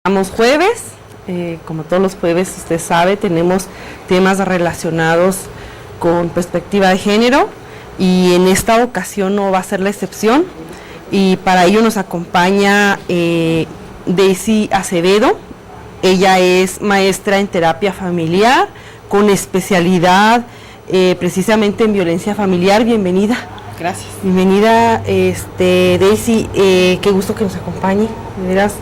Estamos jueves, como todos los jueves usted sabe, tenemos temas relacionados con perspectiva de género y en esta ocasión no va a ser la excepción y para ello nos acompaña Daisy Acevedo. Ella es maestra en terapia familiar con especialidad precisamente en violencia familiar. Bienvenida. Gracias. Bienvenida, Daisy, qué gusto que nos acompañe, de veras.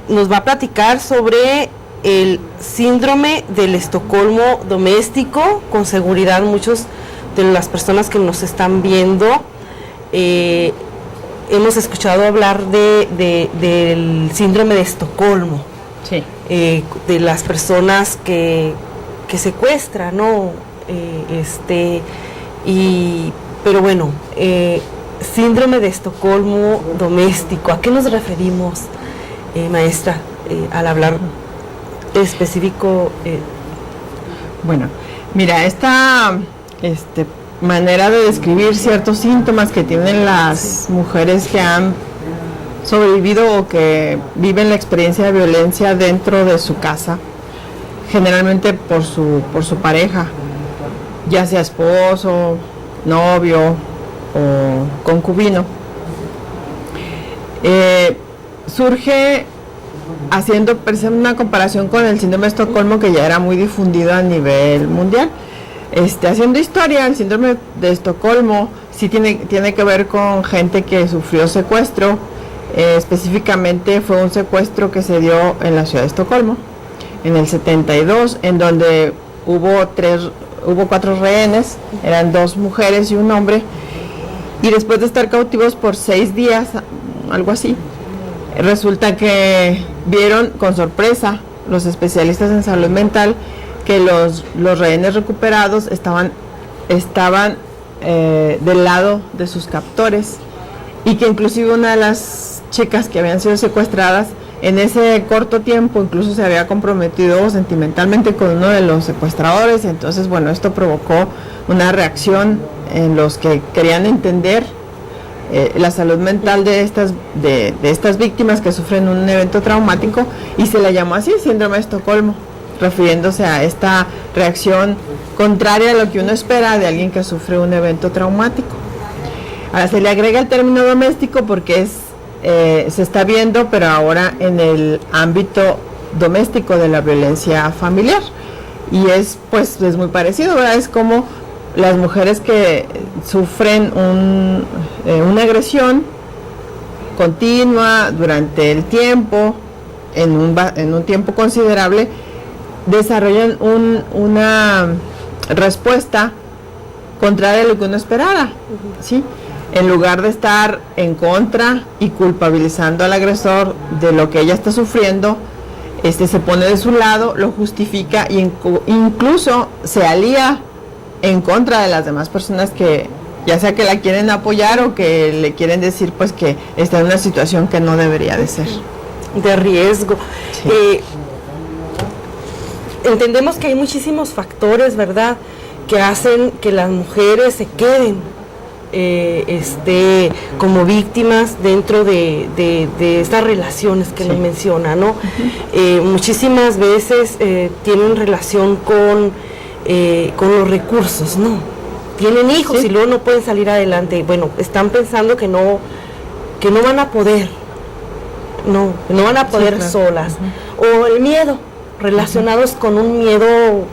Nos va a platicar sobre el síndrome del Estocolmo doméstico. Con seguridad muchos de las personas que nos están viendo hemos escuchado hablar del síndrome de Estocolmo. Sí. De las personas que secuestran, ¿no? Pero bueno, síndrome de Estocolmo doméstico, ¿a qué nos referimos, maestra, al hablar específico? Bueno, mira, esta manera de describir ciertos síntomas que tienen las mujeres que han sobrevivido o que viven la experiencia de violencia dentro de su casa, generalmente por su pareja, ya sea esposo, novio o concubino, surge haciendo una comparación con el síndrome de Estocolmo, que ya era muy difundido a nivel mundial. Haciendo historia, el síndrome de Estocolmo sí tiene que ver con gente que sufrió secuestro. Específicamente fue un secuestro que se dio en la ciudad de Estocolmo en el 72, en donde hubo 4 rehenes, eran 2 mujeres y un hombre, y después de estar cautivos por 6 días, algo así, resulta que vieron con sorpresa los especialistas en salud mental que los rehenes recuperados estaban del lado de sus captores, y que inclusive una de las chicas que habían sido secuestradas en ese corto tiempo incluso se había comprometido sentimentalmente con uno de los secuestradores. Entonces, bueno, esto provocó una reacción en los que querían entender la salud mental de estas víctimas que sufren un evento traumático, y se la llamó así, síndrome de Estocolmo, refiriéndose a esta reacción contraria a lo que uno espera de alguien que sufre un evento traumático. Ahora se le agrega el término doméstico porque se está viendo, pero ahora en el ámbito doméstico de la violencia familiar, y es muy parecido, ¿verdad? Es como las mujeres que sufren una agresión continua durante el tiempo, en un tiempo considerable, desarrollan una respuesta contraria a lo que uno esperara, ¿sí? En lugar de estar en contra y culpabilizando al agresor de lo que ella está sufriendo, se pone de su lado, lo justifica y incluso se alía en contra de las demás personas que, ya sea que la quieren apoyar o que le quieren decir pues que está en una situación que no debería de ser. De riesgo. Sí. Entendemos que hay muchísimos factores, ¿verdad?, que hacen que las mujeres se queden como víctimas dentro de estas relaciones que nos menciona, ¿no? Muchísimas veces tienen relación con los recursos, ¿no? Tienen hijos y luego no pueden salir adelante. Bueno, están pensando que no van a poder, no van a poder solas. O el miedo, relacionados con un miedo,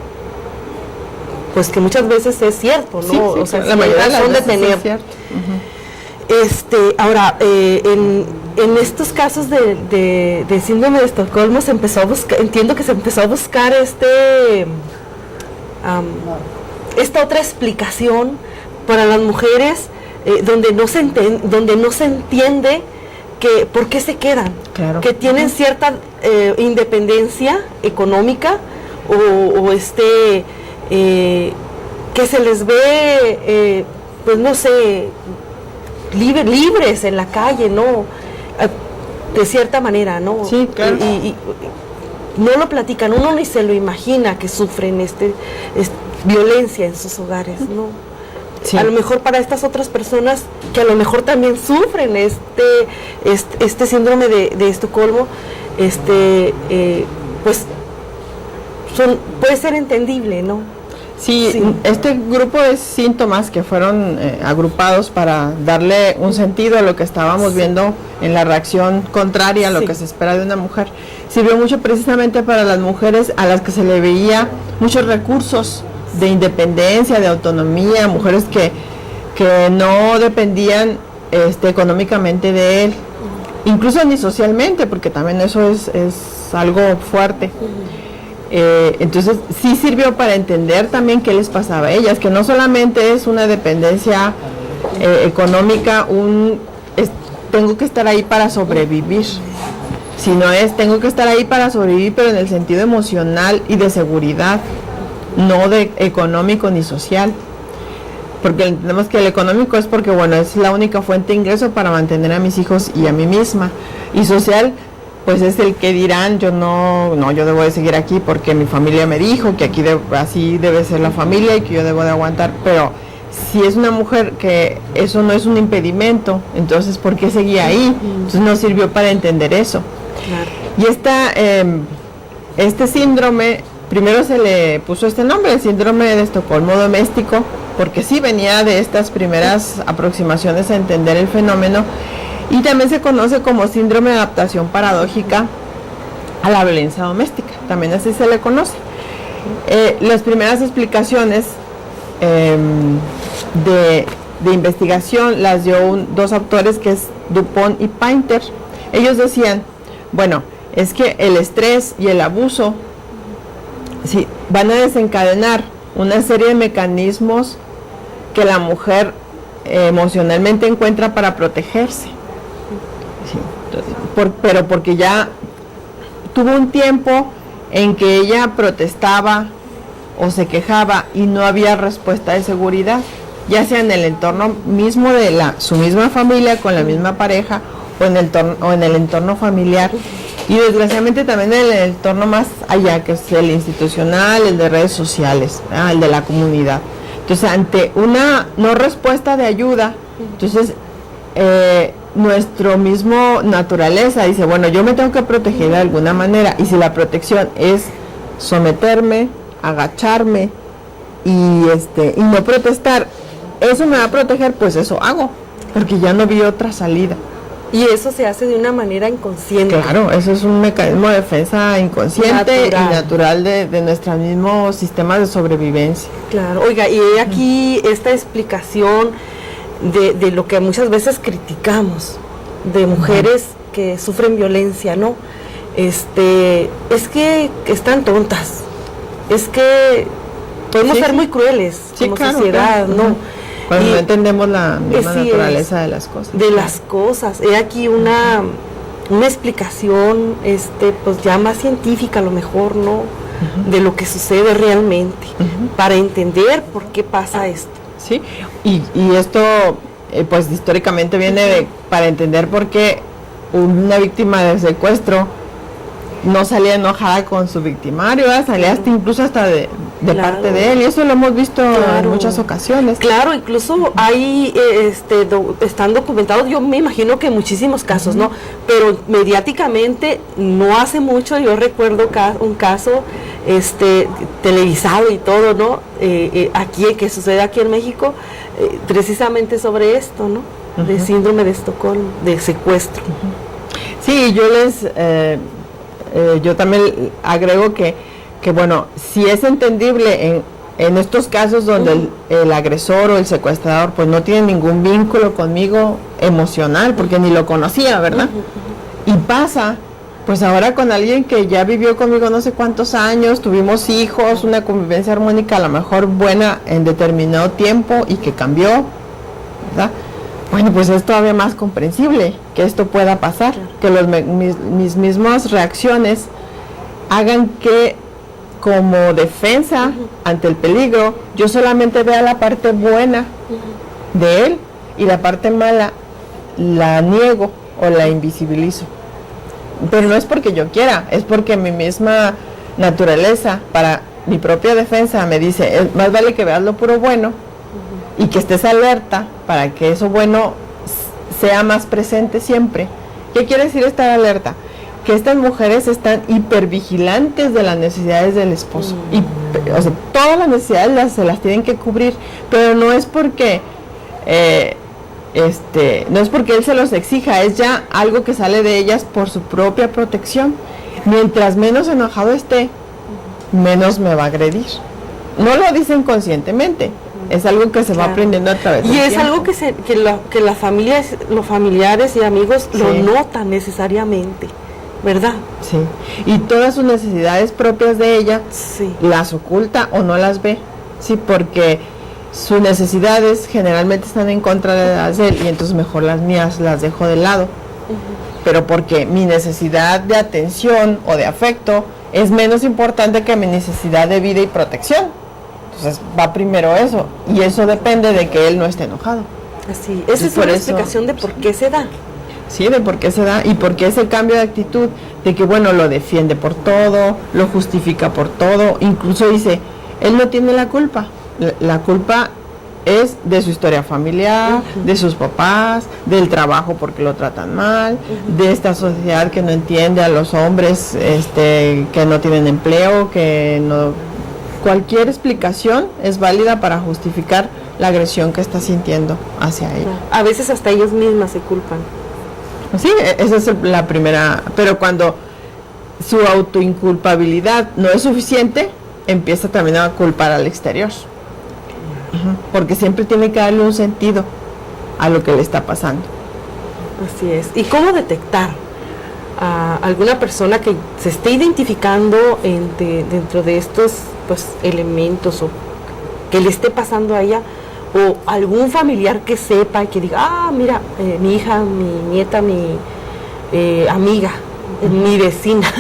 pues que muchas veces es cierto, ¿no? O sea, la mayoría de las veces tener. es cierto. Ahora, en estos casos de síndrome de Estocolmo se empezó a buscar, entiendo que se empezó a buscar esta otra explicación para las mujeres, donde no se entiende que por qué se quedan, claro, que tienen cierta independencia económica o que se les ve pues no sé, libres en la calle, ¿no? De cierta manera, ¿no? Sí, claro. Y no lo platican, uno ni se lo imagina que sufren violencia en sus hogares, ¿no? Sí. A lo mejor para estas otras personas que a lo mejor también sufren este síndrome de Estocolmo, pues puede ser entendible, ¿no? Sí, sí, este grupo de síntomas que fueron agrupados para darle un sentido a lo que estábamos viendo en la reacción contraria a lo que se espera de una mujer, sirvió mucho precisamente para las mujeres a las que se le veía muchos recursos de independencia, de autonomía, mujeres que no dependían económicamente de él, incluso ni socialmente, porque también eso es algo fuerte. Entonces sí sirvió para entender también qué les pasaba a ellas, que no solamente es una dependencia económica, tengo que estar ahí para sobrevivir, sino tengo que estar ahí para sobrevivir, pero en el sentido emocional y de seguridad, no de económico ni social, porque entendemos que el económico es porque, bueno, es la única fuente de ingreso para mantener a mis hijos y a mí misma, y social pues es el que dirán, yo debo de seguir aquí porque mi familia me dijo que aquí así debe ser la familia y que yo debo de aguantar, pero si es una mujer que eso no es un impedimento, entonces ¿por qué seguía ahí? Entonces no sirvió para entender eso. Claro. Y este síndrome, primero se le puso este nombre, el síndrome de Estocolmo doméstico, porque sí venía de estas primeras aproximaciones a entender el fenómeno. Y también se conoce como síndrome de adaptación paradójica a la violencia doméstica, también así se le conoce. Las primeras explicaciones de investigación las dio dos autores, que es Dupont y Painter. Ellos decían, bueno, es que el estrés y el abuso van a desencadenar una serie de mecanismos que la mujer emocionalmente encuentra para protegerse. Sí, pero porque ya tuvo un tiempo en que ella protestaba o se quejaba y no había respuesta de seguridad, ya sea en el entorno mismo de su misma familia, con la misma pareja, o en el entorno familiar, y desgraciadamente también en el entorno más allá, que es el institucional, el de redes sociales, el de la comunidad. Entonces, ante una no respuesta de ayuda, entonces nuestro mismo naturaleza dice, bueno, yo me tengo que proteger de alguna manera, y si la protección es someterme, agacharme y no protestar, eso me va a proteger, pues eso hago, porque ya no vi otra salida. Y eso se hace de una manera inconsciente. Claro, eso es un mecanismo de defensa inconsciente y natural de nuestro mismo sistema de sobrevivencia. Claro, oiga, y aquí esta explicación de lo que muchas veces criticamos, de mujeres que sufren violencia, ¿no? Es que están tontas, es que podemos ser muy crueles como sociedad, claro. ¿No? Cuando no entendemos la misma naturaleza de las cosas. De las cosas. He aquí una explicación, pues ya más científica a lo mejor, ¿no? De lo que sucede realmente, para entender por qué pasa esto. Sí, y esto, pues históricamente viene para entender por qué una víctima de secuestro no salía enojada con su victimario, salía incluso hasta de parte de él, y eso lo hemos visto en muchas ocasiones. Claro, incluso hay, están documentados, yo me imagino que muchísimos casos, ¿no? Pero mediáticamente, no hace mucho, yo recuerdo un caso televisado y todo, ¿no? Que sucede aquí en México, precisamente sobre esto, ¿no? De síndrome de Estocolmo, de secuestro. Sí, yo también agrego que bueno, si es entendible en estos casos donde el agresor o el secuestrador pues no tiene ningún vínculo conmigo emocional, porque ni lo conocía, ¿verdad? Y pasa, pues ahora con alguien que ya vivió conmigo no sé cuántos años, tuvimos hijos, una convivencia armónica a lo mejor buena en determinado tiempo y que cambió, ¿verdad? Bueno, pues es todavía más comprensible que esto pueda pasar, que mis mismas reacciones hagan que como defensa ante el peligro, yo solamente vea la parte buena de él y la parte mala la niego o la invisibilizo. Pero no es porque yo quiera, es porque mi misma naturaleza, para mi propia defensa, me dice, más vale que veas lo puro bueno y que estés alerta para que eso bueno sea más presente siempre. ¿Qué quiere decir estar alerta? Que estas mujeres están hipervigilantes de las necesidades del esposo. Y, o sea, todas las necesidades se las tienen que cubrir, pero no es porque no es porque él se los exija, es ya algo que sale de ellas por su propia protección. Mientras menos enojado esté, menos me va a agredir. No lo dicen conscientemente, es algo que se va aprendiendo a través del tiempo. Y es tiempo. algo que las familias, los familiares y amigos lo notan necesariamente, ¿verdad? Sí, y todas sus necesidades propias de ella las oculta o no las ve, sí, porque sus necesidades generalmente están en contra de las de él y entonces mejor las mías las dejo de lado. Pero porque mi necesidad de atención o de afecto es menos importante que mi necesidad de vida y protección. Entonces va primero eso, y eso depende de que él no esté enojado. Así, esa es una explicación de por qué se da. Sí, de por qué se da y por qué ese cambio de actitud, de que bueno, lo defiende por todo, lo justifica por todo, incluso dice, él no tiene la culpa. La culpa es de su historia familiar, de sus papás, del trabajo porque lo tratan mal, de esta sociedad que no entiende a los hombres que no tienen empleo, que no... Cualquier explicación es válida para justificar la agresión que está sintiendo hacia ella. A veces hasta ellos mismas se culpan. Sí, esa es la primera, pero cuando su autoinculpabilidad no es suficiente, empieza también a culpar al exterior. Porque siempre tiene que darle un sentido a lo que le está pasando. Así es. ¿Y cómo detectar a alguna persona que se esté identificando dentro de estos elementos o que le esté pasando a ella, o algún familiar que sepa y que diga, mira, mi hija, mi nieta, mi amiga, mi vecina,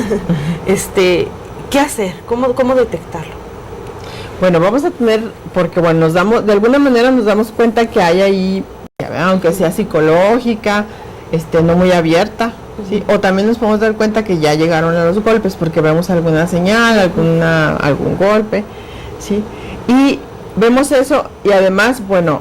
¿qué hacer? ¿Cómo detectarlo? Bueno, vamos a tener, porque bueno, de alguna manera nos damos cuenta que hay ahí, aunque sea psicológica, no muy abierta, ¿sí? O también nos podemos dar cuenta que ya llegaron a los golpes porque vemos alguna señal, algún golpe, ¿sí? Y vemos eso y además, bueno,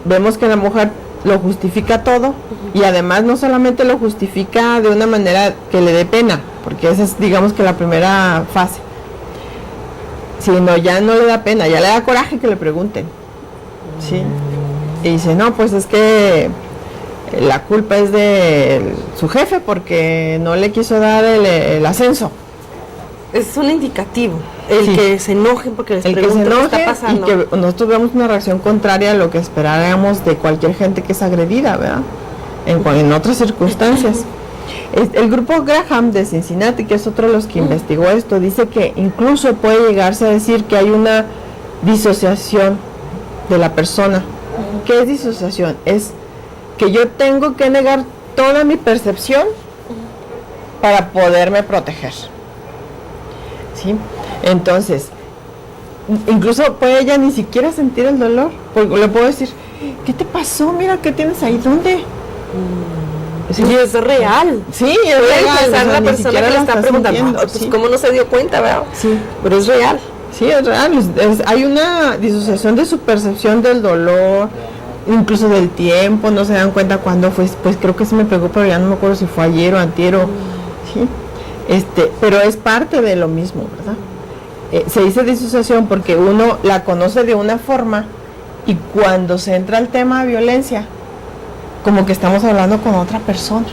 vemos que la mujer lo justifica todo y además no solamente lo justifica de una manera que le dé pena, porque esa es, digamos, que la primera fase, sino ya no le da pena, ya le da coraje que le pregunten, ¿sí? Y dice, no, pues es que la culpa es de su jefe porque no le quiso dar el ascenso. Es un indicativo, que se enojen porque les preguntan qué está pasando. Y que nosotros vemos una reacción contraria a lo que esperábamos de cualquier gente que es agredida, ¿verdad? En otras circunstancias. El grupo Graham de Cincinnati, que es otro de los que investigó esto, dice que incluso puede llegarse a decir que hay una disociación de la persona. ¿Qué es disociación? Es que yo tengo que negar toda mi percepción para poderme proteger. ¿Sí? Entonces, incluso puede ella ni siquiera sentir el dolor, porque le puedo decir, ¿qué te pasó? Mira, ¿qué tienes ahí? ¿Dónde? Sí, es real. Sí, es real. Pensar la persona que le está preguntando, pues ¿cómo no se dio cuenta, verdad? Sí. Pero es real. Sí, es real. Hay una disociación de su percepción del dolor, incluso del tiempo, no se dan cuenta cuándo fue, pues creo que se me pegó, pero ya no me acuerdo si fue ayer o antier o... ¿sí? Pero es parte de lo mismo, ¿verdad? Se dice disociación porque uno la conoce de una forma y cuando se entra al tema de violencia, como que estamos hablando con otra persona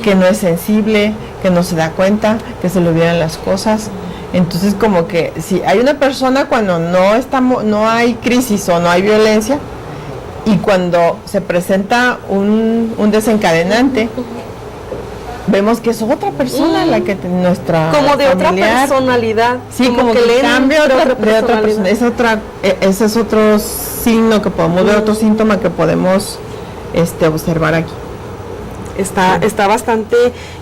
que no es sensible, que no se da cuenta, que se le olvidan las cosas. Entonces como que si hay una persona cuando no hay crisis o no hay violencia, y cuando se presenta un desencadenante, vemos que es otra persona la que nuestra como de familiar, otra personalidad, sí, como que le cambio de otra persona, ese es otro signo que podemos ver, otro síntoma que podemos observar aquí. Está bastante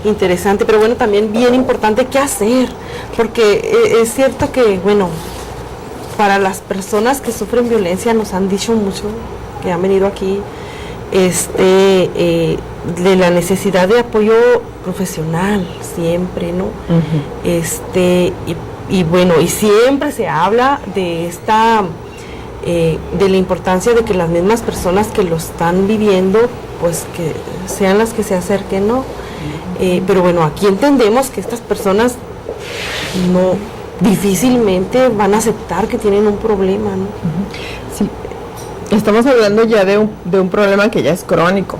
interesante, pero bueno, también bien importante qué hacer, porque es cierto que, bueno, para las personas que sufren violencia nos han dicho mucho, que han venido aquí, de la necesidad de apoyo profesional siempre, ¿no? Y bueno, y siempre se habla de esta de la importancia de que las mismas personas que lo están viviendo, pues que sean las que se acerquen, ¿no? Pero bueno, aquí entendemos que estas personas no difícilmente van a aceptar que tienen un problema, ¿no? Sí, estamos hablando ya de un problema que ya es crónico.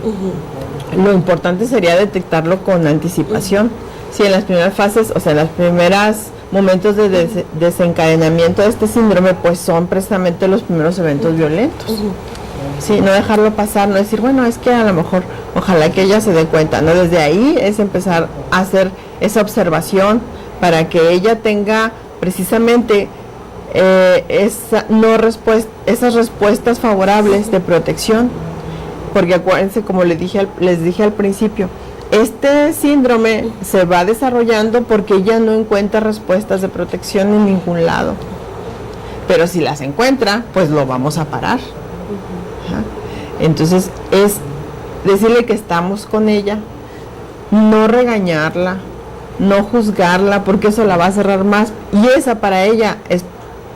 Lo importante sería detectarlo con anticipación. Si en las primeras fases, o sea, en las primeras momentos de desencadenamiento de este síndrome, pues son precisamente los primeros eventos violentos. Sí, no dejarlo pasar, no decir, bueno, es que a lo mejor, ojalá que ella se dé cuenta, ¿no? Desde ahí es empezar a hacer esa observación para que ella tenga precisamente esas respuestas favorables de protección, porque acuérdense, como les dije al principio, este síndrome se va desarrollando porque ella no encuentra respuestas de protección en ningún lado, pero si las encuentra, pues lo vamos a parar. Entonces es decirle que estamos con ella, no regañarla, no juzgarla, porque eso la va a cerrar más, y esa para ella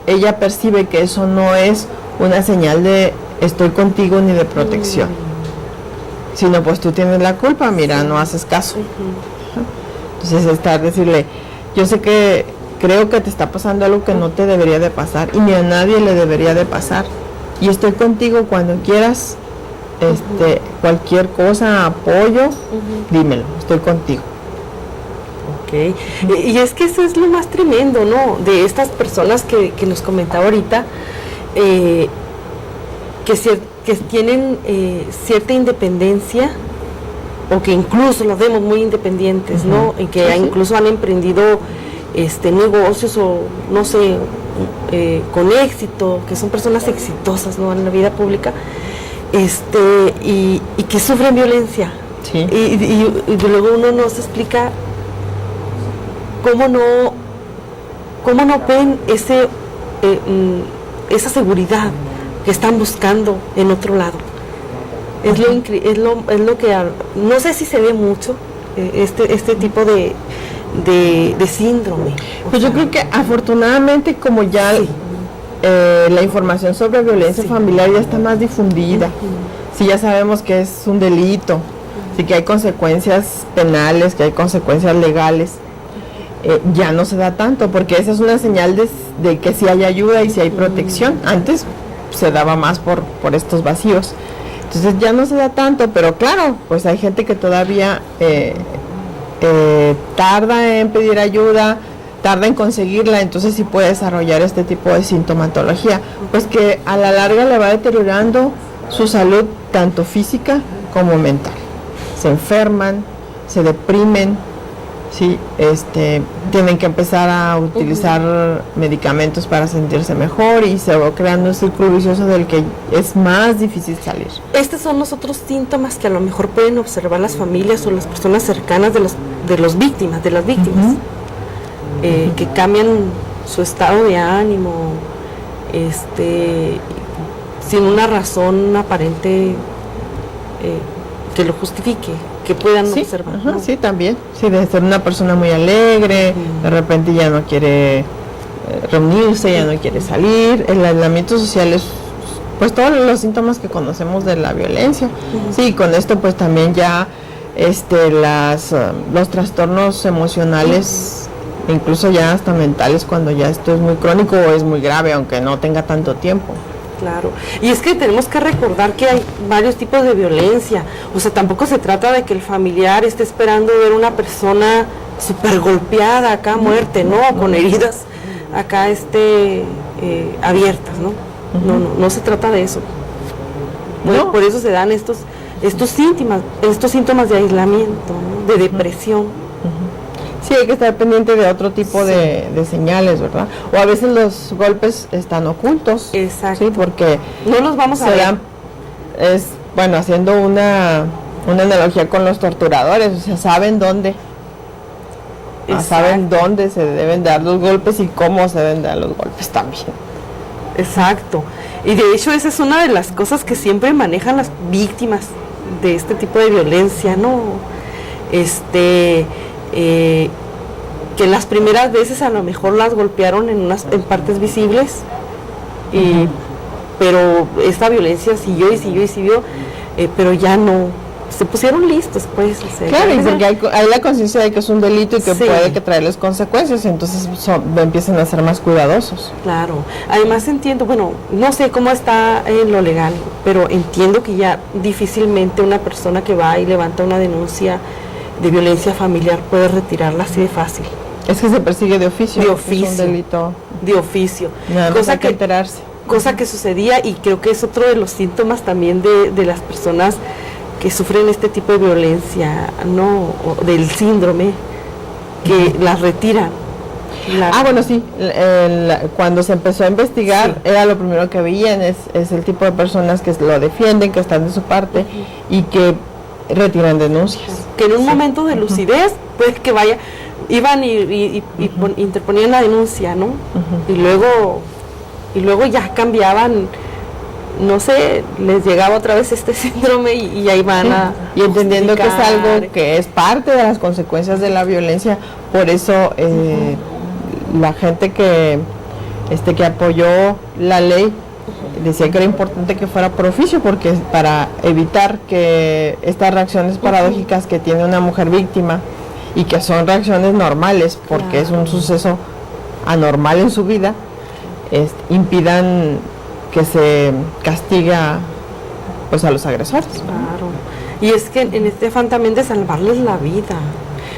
ella percibe que eso no es una señal de estoy contigo ni de protección, sino pues tú tienes la culpa, mira, no haces caso. Entonces decirle, yo sé que creo que te está pasando algo que no te debería de pasar y ni a nadie le debería de pasar, y estoy contigo cuando quieras, cualquier cosa, apoyo, dímelo, estoy contigo. Okay. Y es que eso es lo más tremendo, ¿no? De estas personas que nos comentaba ahorita, que tienen cierta independencia, o que incluso los vemos muy independientes, ¿no? Y que incluso han emprendido negocios o no sé, con éxito, que son personas exitosas, ¿no? En la vida pública, y que sufren violencia. Sí. Y luego uno nos explica cómo no ven esa seguridad que están buscando en otro lado. Es lo que no sé si se ve mucho este tipo de síndrome. Pues yo creo que afortunadamente, como ya la información sobre violencia familiar ya está más difundida, si ya sabemos que es un delito, sí, que hay consecuencias penales, que hay consecuencias legales, ya no se da tanto, porque esa es una señal de que sí hay ayuda y sí hay protección. Antes se daba más por estos vacíos, entonces ya no se da tanto, pero claro, pues hay gente que todavía tarda en pedir ayuda, tarda en conseguirla, entonces sí puede desarrollar este tipo de sintomatología, pues que a la larga le va deteriorando su salud, tanto física como mental. Se enferman, se deprimen, sí, tienen que empezar a utilizar medicamentos para sentirse mejor, y se va creando un círculo vicioso del que es más difícil salir. Estos son los otros síntomas que a lo mejor pueden observar las familias o las personas cercanas de las víctimas, que cambian su estado de ánimo, sin una razón aparente que lo justifique, que puedan observar. ¿No? Sí, también. Sí, de ser una persona muy alegre, de repente ya no quiere reunirse, ya no quiere salir. El aislamiento social es, pues, todos los síntomas que conocemos de la violencia. Sí, con esto pues también ya los trastornos emocionales, incluso ya hasta mentales, cuando ya esto es muy crónico o es muy grave, aunque no tenga tanto tiempo. Claro, y es que tenemos que recordar que hay varios tipos de violencia. O sea, tampoco se trata de que el familiar esté esperando ver una persona súper golpeada acá a muerte, ¿no? Con heridas acá abiertas, ¿no? No se trata de eso. No. Por eso se dan estos síntomas de aislamiento, ¿no? De depresión. Sí, hay que estar pendiente de otro tipo de señales, ¿verdad? O a veces los golpes están ocultos. Exacto. Sí, porque no los vamos a ver. Haciendo una analogía con los torturadores, o sea, saben dónde. Saben dónde se deben dar los golpes y cómo se deben dar los golpes también. Exacto. Y de hecho esa es una de las cosas que siempre manejan las víctimas de este tipo de violencia, ¿no? Que las primeras veces a lo mejor las golpearon en partes visibles y pero esta violencia siguió y siguió y siguió, pero ya no, se pusieron listos, pues. Claro, y porque hay la conciencia de que es un delito y que puede que traerles consecuencias, y entonces empiezan a ser más cuidadosos. Claro, además entiendo, bueno, no sé cómo está en lo legal, pero entiendo que ya difícilmente una persona que va y levanta una denuncia de violencia familiar puede retirarla así de fácil. Es que se persigue de oficio. De oficio. Es un delito. De oficio. Nada más hay que enterarse. Cosa que sucedía, y creo que es otro de los síntomas también de las personas que sufren este tipo de violencia, ¿no? O del síndrome, que las retiran. Bueno, sí. Cuando se empezó a investigar, era lo primero que veían, es el tipo de personas que lo defienden, que están de su parte y que retiran denuncias. Que en un momento de lucidez, pues que iban y interponían la denuncia, ¿no? Y luego ya cambiaban, no sé, les llegaba otra vez este síndrome y ahí van a... Y entendiendo que es algo que es parte de las consecuencias de la violencia, por eso la gente que apoyó la ley decía que era importante que fuera por oficio, porque para evitar que estas reacciones paradójicas que tiene una mujer víctima, y que son reacciones normales, porque es un suceso anormal en su vida, impidan que se castiga pues a los agresores. Claro. Y es que en este afán también de salvarles la vida.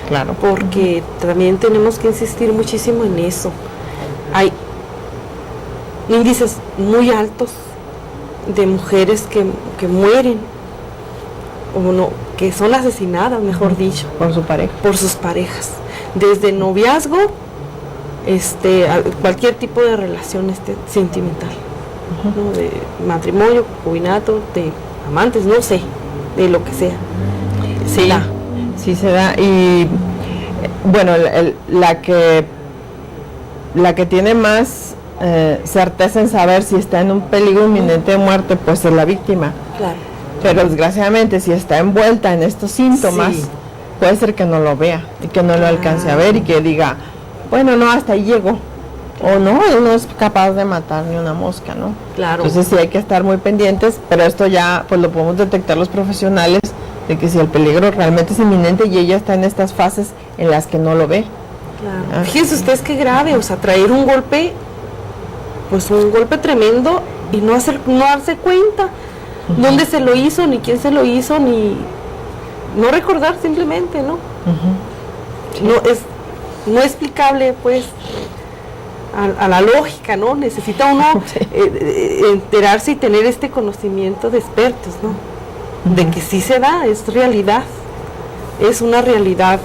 Claro. Porque también tenemos que insistir muchísimo en eso. Hay índices muy altos de mujeres que mueren, o no, que son asesinadas, mejor dicho, por su pareja, por sus parejas, desde noviazgo, cualquier tipo de relación sentimental, ¿no? De matrimonio, concubinato, de amantes, no sé, de lo que sea. Sí se da. Y bueno, la que tiene más certeza en saber si está en un peligro inminente de muerte, pues es la víctima. Claro. Pero desgraciadamente, si está envuelta en estos síntomas, puede ser que no lo vea y que no lo alcance a ver y que diga, bueno, no, hasta ahí llegó. O no, él no es capaz de matar ni una mosca, ¿no? Claro. Entonces sí hay que estar muy pendientes, pero esto ya pues lo podemos detectar los profesionales, de que si el peligro realmente es inminente y ella está en estas fases en las que no lo ve. Claro. Fíjense ustedes qué grave, o sea, traer un golpe, pues un golpe tremendo y no darse cuenta. ¿Dónde se lo hizo, ni quién se lo hizo, ni no recordar simplemente, ¿no? Sí. No explicable, pues, a la lógica, ¿no? Necesita uno enterarse y tener este conocimiento de expertos, ¿no? De que sí se da, es realidad, es una realidad.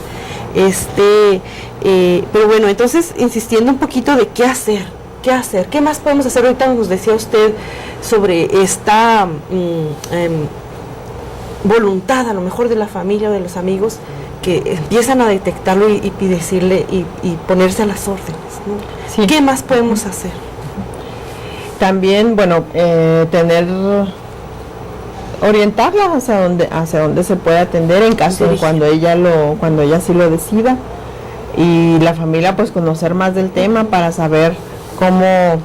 Pero bueno, entonces, insistiendo un poquito de qué hacer, qué más podemos hacer. Ahorita nos decía usted sobre esta voluntad, a lo mejor de la familia o de los amigos, que empiezan a detectarlo y decirle y ponerse a las órdenes, ¿no? Sí. ¿Qué más podemos hacer? También, bueno, orientarla hacia donde se puede atender en caso de cuando ella sí lo decida, y la familia pues conocer más del tema para saber cómo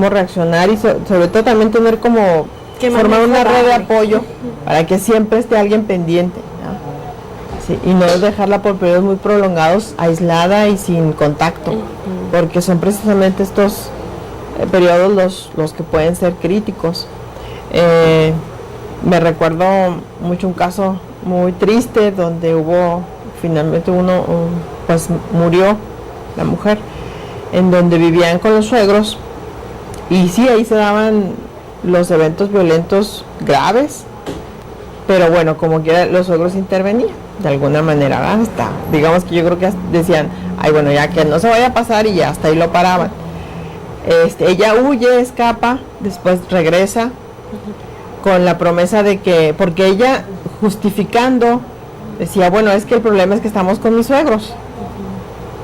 reaccionar, y sobre todo también tener como formar una red de apoyo para que siempre esté alguien pendiente, ¿no? Sí, y no dejarla por periodos muy prolongados aislada y sin contacto, porque son precisamente estos periodos los que pueden ser críticos. Me recuerdo mucho un caso muy triste donde finalmente pues murió la mujer, en donde vivían con los suegros, y sí, ahí se daban los eventos violentos graves, pero bueno, como quiera los suegros intervenían de alguna manera, hasta, digamos que yo creo que decían, ay, bueno, ya que no se vaya a pasar, y ya hasta ahí lo paraban. Ella huye, escapa, después regresa con la promesa de que, porque ella justificando decía, bueno, es que el problema es que estamos con mis suegros,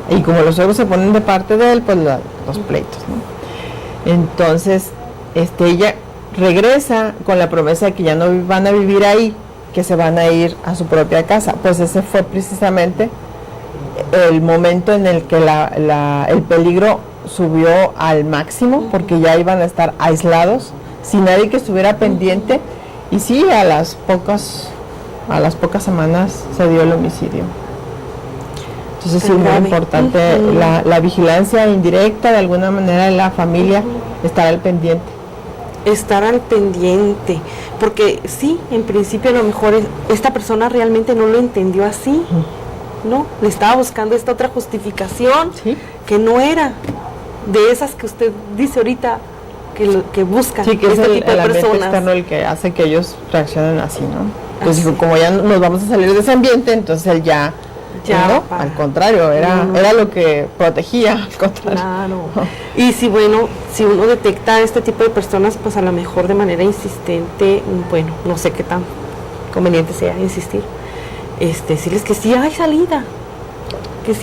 y como los suegros se ponen de parte de él, pues los pleitos, ¿no? Entonces ella regresa con la promesa de que ya no van a vivir ahí, que se van a ir a su propia casa. Pues ese fue precisamente el momento en el que el peligro subió al máximo, porque ya iban a estar aislados sin nadie que estuviera pendiente, y sí, a las pocas semanas se dio el homicidio. Entonces sí, muy importante la vigilancia indirecta, de alguna manera, de la familia, estar al pendiente. Estar al pendiente, porque sí, en principio a lo mejor esta persona realmente no lo entendió así, ¿no? Le estaba buscando esta otra justificación, ¿sí? Que no era de esas que usted dice ahorita que buscan, sí, que este es tipo el de ambiente personas. externo el que hace que ellos reaccionen así, ¿no? Entonces Así. dijo, como ya nos vamos a salir de ese ambiente, entonces él ya ¿no? Al contrario, era lo que protegía, al contrario. Claro. Y si uno detecta este tipo de personas, pues a lo mejor de manera insistente, bueno, no sé qué tan conveniente sea insistir, decirles que sí hay salida, que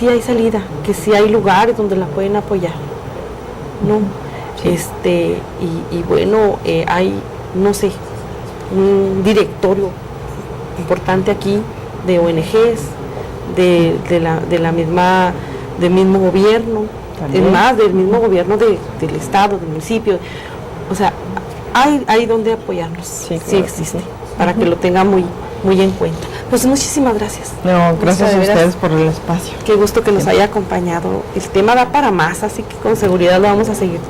sí hay lugares donde la pueden apoyar, ¿no? Sí. Y bueno, hay, no sé, un directorio importante aquí de ONGs, del mismo gobierno, es más, del mismo gobierno del estado, del municipio, o sea, hay donde apoyarnos, sí, claro, existe, para que lo tengan muy en cuenta. Pues muchísimas gracias. No, gracias a ustedes por el espacio. Qué gusto que nos haya acompañado. El tema da para más, así que con seguridad lo vamos a seguir tocando.